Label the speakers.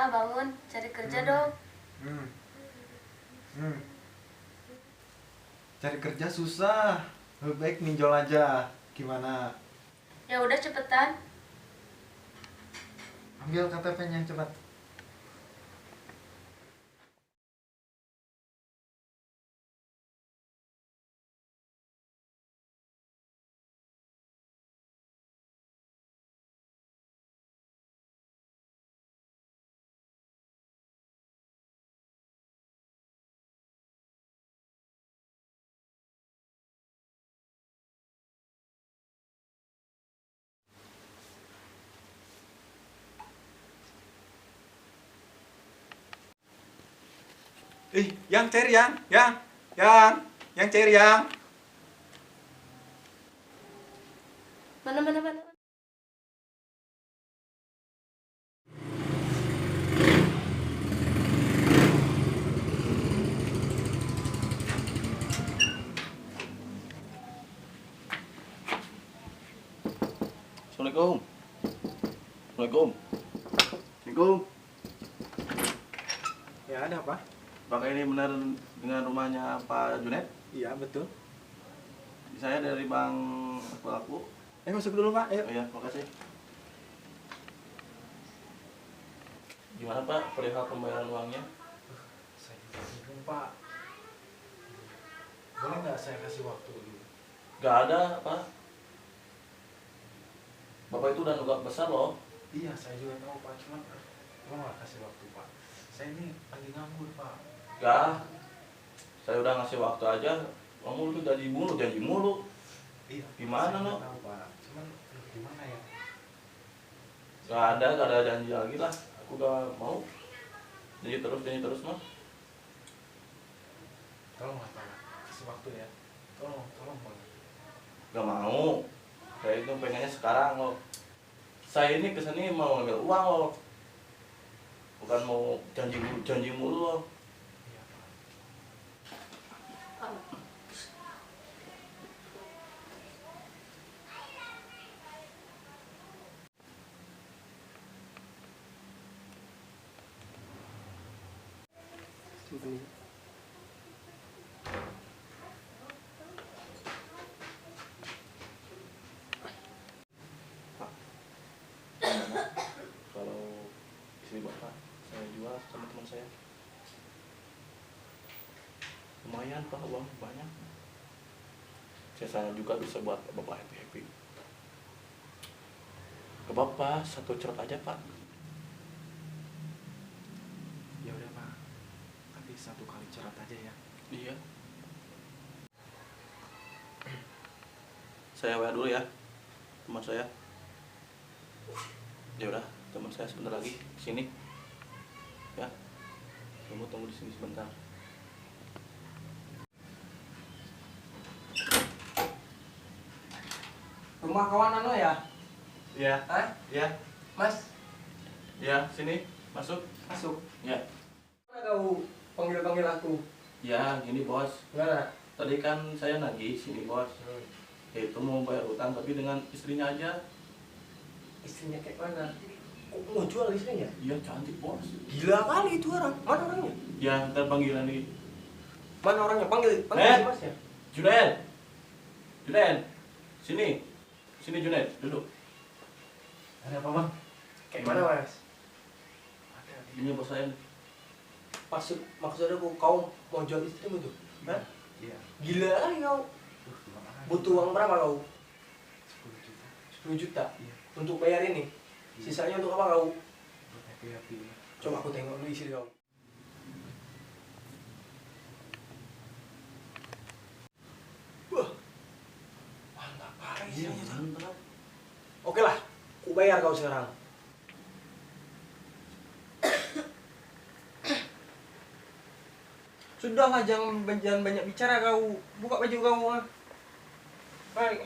Speaker 1: bangun, cari kerja
Speaker 2: Hmm.
Speaker 1: dong.
Speaker 2: Hmm. Hmm. Cari kerja susah. Lebih baik ninjol aja. Gimana?
Speaker 1: Ya udah cepetan.
Speaker 2: Ambil KTP-nya cepat.
Speaker 3: Yang cair yang cair yang.
Speaker 1: Mana.
Speaker 3: Assalamualaikum. Assalamualaikum. Assalamualaikum.
Speaker 2: Ya, ada apa?
Speaker 3: Apakah ini benar dengan rumahnya Pak Junet?
Speaker 2: Iya, betul.
Speaker 3: Saya dari Bank Pelaku.
Speaker 2: Masuk dulu, Pak. Ayo.
Speaker 3: Oh iya, makasih. Gimana Pak perihal pembayaran uangnya?
Speaker 2: Saya bingung, Pak. Boleh nggak saya kasih waktu dulu?
Speaker 3: Gak ada Pak. Bapak itu udah nunggak besar loh.
Speaker 2: Iya, saya juga tahu, Pak. Cuma nggak kasih waktu, Pak. Saya ini lagi nganggur, Pak.
Speaker 3: Gak. Saya udah ngasih waktu aja. Kamu tuh janji mulu.
Speaker 2: Iya.
Speaker 3: Gimana
Speaker 2: saya
Speaker 3: lo?
Speaker 2: nggak tahu, Pak. Cuman gimana ya?
Speaker 3: Gak ada janji lagi lah. Aku gak mau. Janji terus mah.
Speaker 2: Tolong lah, Pak. Kasih waktu ya. Tolong, Pak.
Speaker 3: Gak mau. Saya itu pengennya sekarang loh. Saya ini kesini mau ngambil uang loh. Bukan mau janji mulu loh.
Speaker 2: Iya, Pak.
Speaker 3: Kalau istri bapak saya jual sama teman saya. Lumayan Pak, uang banyak. Saya juga bisa buat bapak happy. Ke bapak satu cerot aja Pak.
Speaker 2: Ya udah, Pak. Tapi satu kali cerat aja ya.
Speaker 3: Iya. Saya WA dulu ya, teman saya. Ya udah, teman saya sebentar lagi sini. Ya, kamu tunggu di sini sebentar.
Speaker 4: Rumah kawanan lo ya?
Speaker 3: Iya.
Speaker 4: Hah?
Speaker 3: Iya.
Speaker 4: Mas,
Speaker 3: Iya, sini masuk.
Speaker 4: masuk.
Speaker 3: Ya.
Speaker 4: Mana kau panggil aku?
Speaker 3: Ya, gini bos.
Speaker 4: Gimana?
Speaker 3: Tadi kan saya nagih sini bos. Itu mau bayar utang tapi dengan istrinya aja.
Speaker 4: Istrinya kayak mana? Kok mau jual istrinya?
Speaker 3: Iya cantik bos.
Speaker 4: Gila kali itu orang. Mana orangnya?
Speaker 3: Ya ntar panggilan nih.
Speaker 4: Mana orangnya? Panggil
Speaker 3: Net.
Speaker 4: si masnya.
Speaker 3: Junaid, sini Junaid, duduk.
Speaker 2: Ada apa, Bang?
Speaker 4: Kayak mana mas?
Speaker 3: Ini bos saya.
Speaker 4: Maksud aku kau mau jual istrimu tuh? Hah?
Speaker 2: Iya.
Speaker 4: Gila kali kau. Butuh uang berapa kau?
Speaker 2: 10 juta.
Speaker 4: 10 juta?
Speaker 2: Iya.
Speaker 4: Untuk bayar ini? Sisanya untuk apa kau?
Speaker 2: Buat happy.
Speaker 4: Coba aku tengok dulu istri kau. Wah, mantap kali
Speaker 3: Iya
Speaker 4: istrinya tuh.
Speaker 3: mantap.
Speaker 4: Oke lah, aku bayar kau sekarang. Sudahlah, jangan banyak bicara kau. Buka baju kau. Baik,